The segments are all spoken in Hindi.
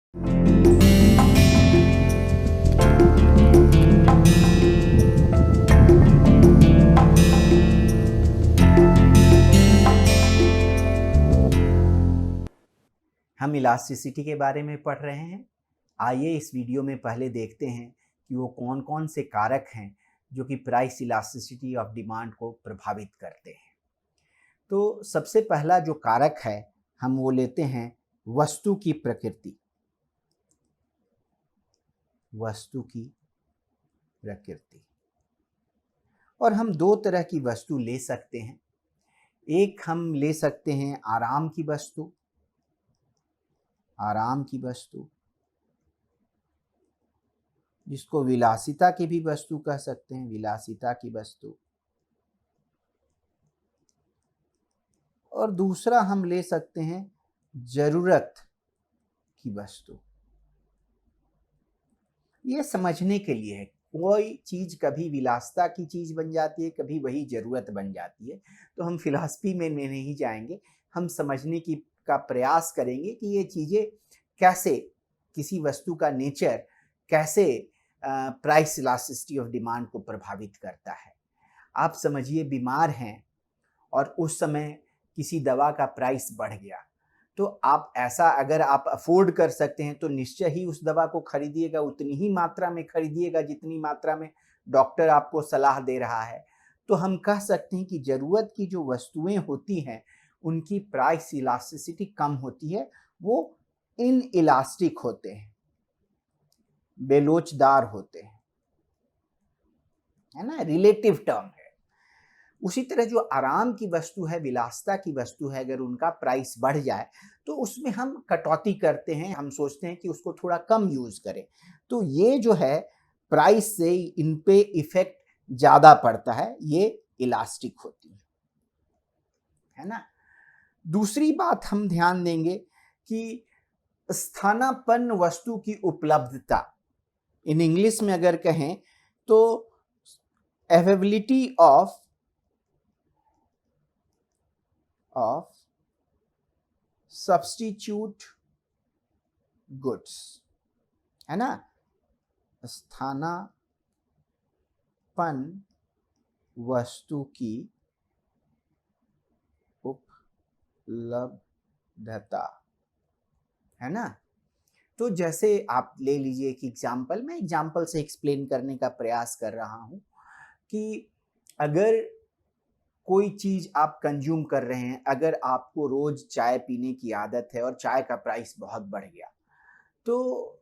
हम इलास्टिसिटी के बारे में पढ़ रहे हैं। आइए इस वीडियो में पहले देखते हैं कि वो कौन कौन से कारक हैं जो कि प्राइस इलास्टिसिटी ऑफ डिमांड को प्रभावित करते हैं। तो सबसे पहला जो कारक है हम वो लेते हैं वस्तु की प्रकृति। वस्तु की प्रकृति, और हम दो तरह की वस्तु ले सकते हैं। एक हम ले सकते हैं आराम की वस्तु, आराम की वस्तु जिसको विलासिता की भी वस्तु कह सकते हैं, विलासिता की वस्तु। और दूसरा हम ले सकते हैं जरूरत की वस्तु। ये समझने के लिए है, कोई चीज कभी विलासिता की चीज बन जाती है, कभी वही जरूरत बन जाती है। तो हम फिलॉसफी में नहीं जाएंगे, हम समझने की का प्रयास करेंगे कि ये चीजें कैसे, किसी वस्तु का नेचर कैसे प्राइस इलास्टिसिटी ऑफ डिमांड को प्रभावित करता है। आप समझिए बीमार हैं और उस समय किसी दवा का प्राइस बढ़ गया, तो आप ऐसा अगर आप अफोर्ड कर सकते हैं तो निश्चय ही उस दवा को खरीदिएगा, उतनी ही मात्रा में खरीदिएगा जितनी मात्रा में डॉक्टर आपको सलाह दे रहा है। तो हम कह सकते हैं कि ज़रूरत की जो वस्तुएं होती हैं उनकी प्राइस इलास्टिसिटी कम होती है, वो इन इलास्टिक होते हैं, बेलोचदार होते हैं, है ना, रिलेटिव टर्म है। उसी तरह जो आराम की वस्तु है, विलासिता की वस्तु है, अगर उनका प्राइस बढ़ जाए तो उसमें हम कटौती करते हैं, हम सोचते हैं कि उसको थोड़ा कम यूज करें। तो ये जो है प्राइस से इन पे इफेक्ट ज्यादा पड़ता है, ये इलास्टिक होती है ना। दूसरी बात हम ध्यान देंगे कि स्थानापन्न वस्तु की उपलब्धता, इन इंग्लिश में अगर कहें तो अवेलेबिलिटी ऑफ सब्स्टिट्यूट गुड्स, है ना। स्थानापन्न वस्तु की उपलब्धता, है ना। तो जैसे आप ले लीजिए एक एग्जाम्पल, मैं एग्जाम्पल से एक्सप्लेन करने का प्रयास कर रहा हूं कि अगर कोई चीज आप कंज्यूम कर रहे हैं, अगर आपको रोज चाय पीने की आदत है और चाय का प्राइस बहुत बढ़ गया, तो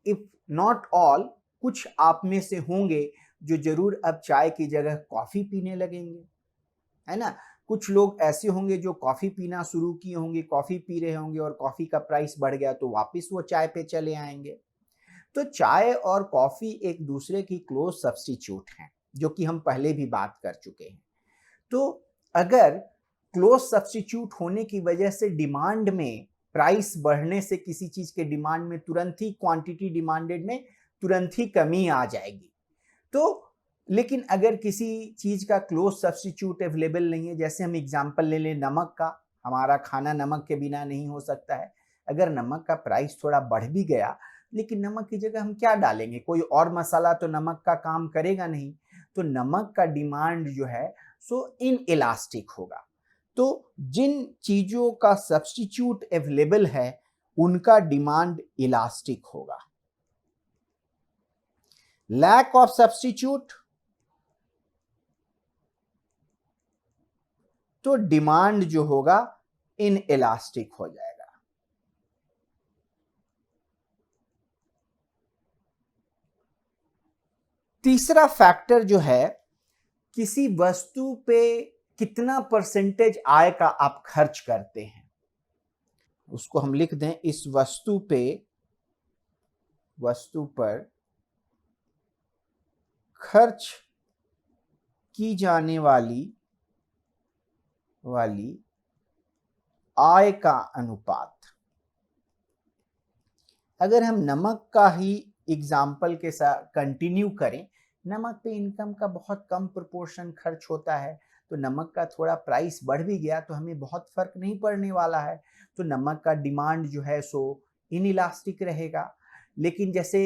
इफ नॉट ऑल, कुछ आप में से होंगे जो जरूर अब चाय की जगह कॉफी पीने लगेंगे, है ना। कुछ लोग ऐसे होंगे जो कॉफी पीना शुरू किए होंगे, कॉफी पी रहे होंगे और कॉफी का प्राइस बढ़ गया तो वापस वो चाय पे चले आएंगे। तो चाय और कॉफी एक दूसरे की क्लोज सब्स्टिट्यूट हैं, जो कि हम पहले भी बात कर चुके हैं। तो अगर क्लोज सब्स्टिट्यूट होने की वजह से डिमांड में, प्राइस बढ़ने से किसी चीज के डिमांड में तुरंत ही, क्वांटिटी डिमांडेड में तुरंत ही कमी आ जाएगी। तो लेकिन अगर किसी चीज का क्लोज सब्स्टिट्यूट अवेलेबल नहीं है, जैसे हम एग्जांपल ले लें नमक का, हमारा खाना नमक के बिना नहीं हो सकता है। अगर नमक का प्राइस थोड़ा बढ़ भी गया, लेकिन नमक की जगह हम क्या डालेंगे, कोई और मसाला तो नमक का काम करेगा नहीं। तो नमक का डिमांड जो है सो इन इलास्टिक होगा। तो जिन चीजों का सब्स्टिट्यूट अवेलेबल है उनका डिमांड इलास्टिक होगा। लैक ऑफ सब्स्टिट्यूट, तो डिमांड जो होगा इन इलास्टिक हो जाएगा। तीसरा फैक्टर जो है, किसी वस्तु पे कितना परसेंटेज आय का आप खर्च करते हैं, उसको हम लिख दें इस वस्तु पर खर्च की जाने वाली आय का अनुपात। अगर हम नमक का ही एग्जाम्पल के साथ कंटिन्यू करें, नमक पे इनकम का बहुत कम प्रोपोर्शन खर्च होता है, तो नमक का थोड़ा प्राइस बढ़ भी गया तो हमें बहुत फर्क नहीं पड़ने वाला है। तो नमक का डिमांड जो है सो इनइलास्टिक रहेगा। लेकिन जैसे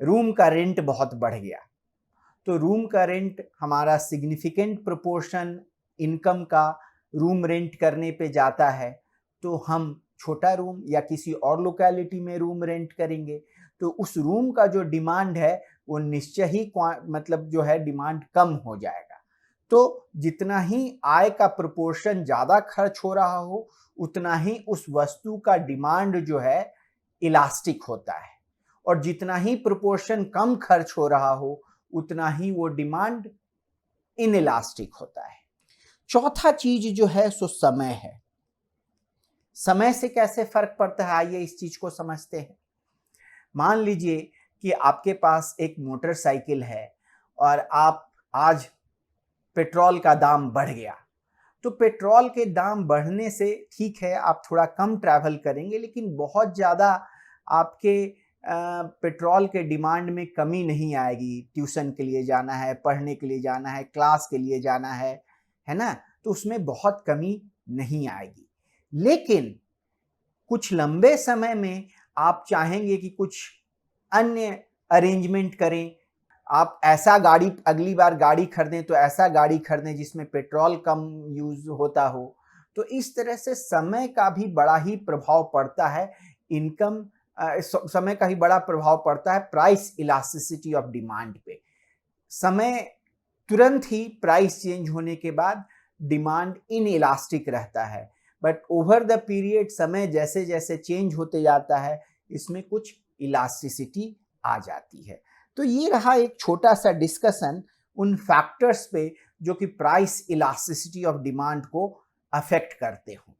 रूम का रेंट बहुत बढ़ गया, तो रूम का रेंट हमारा सिग्निफिकेंट प्रोपोर्शन इनकम का रूम रेंट करने पे जाता है, तो हम छोटा रूम या किसी और लोकेलिटी में रूम रेंट करेंगे, तो उस रूम का जो डिमांड है वो निश्चय ही मतलब जो है डिमांड कम हो जाएगा। तो जितना ही आय का प्रोपोर्शन ज़्यादा खर्च हो रहा हो, उतना ही उस वस्तु का डिमांड जो है इलास्टिक होता है, और जितना ही प्रोपोर्शन कम खर्च हो रहा हो, उतना ही वो डिमांड इनइलास्टिक होता है। चौथा चीज जो है सो समय है। समय से कैसे फर्क पड़ता है, आइए इस चीज को समझते हैं। मान लीजिए कि आपके पास एक मोटरसाइकिल है और आप आज पेट्रोल का दाम बढ़ गया, तो पेट्रोल के दाम बढ़ने से ठीक है आप थोड़ा कम ट्रैवल करेंगे, लेकिन बहुत ज़्यादा आपके पेट्रोल के डिमांड में कमी नहीं आएगी। ट्यूशन के लिए जाना है, पढ़ने के लिए जाना है, क्लास के लिए जाना है ना, तो उसमें बहुत कमी नहीं आएगी। लेकिन कुछ लंबे समय में आप चाहेंगे कि कुछ अन्य अरेंजमेंट करें, आप ऐसा गाड़ी अगली बार गाड़ी खरीदें तो ऐसा गाड़ी खरीदें जिसमें पेट्रोल कम यूज होता हो। तो इस तरह से समय का भी बड़ा ही प्रभाव पड़ता है इनकम समय का ही बड़ा प्रभाव पड़ता है प्राइस इलास्टिसिटी ऑफ डिमांड पे। समय तुरंत ही प्राइस चेंज होने के बाद डिमांड इनइलास्टिक रहता है, बट ओवर द पीरियड समय जैसे जैसे चेंज होते जाता है इसमें कुछ इलास्टिसिटी आ जाती है। तो ये रहा एक छोटा सा डिस्कशन उन फैक्टर्स पे जो कि प्राइस इलास्टिसिटी ऑफ डिमांड को अफेक्ट करते हो।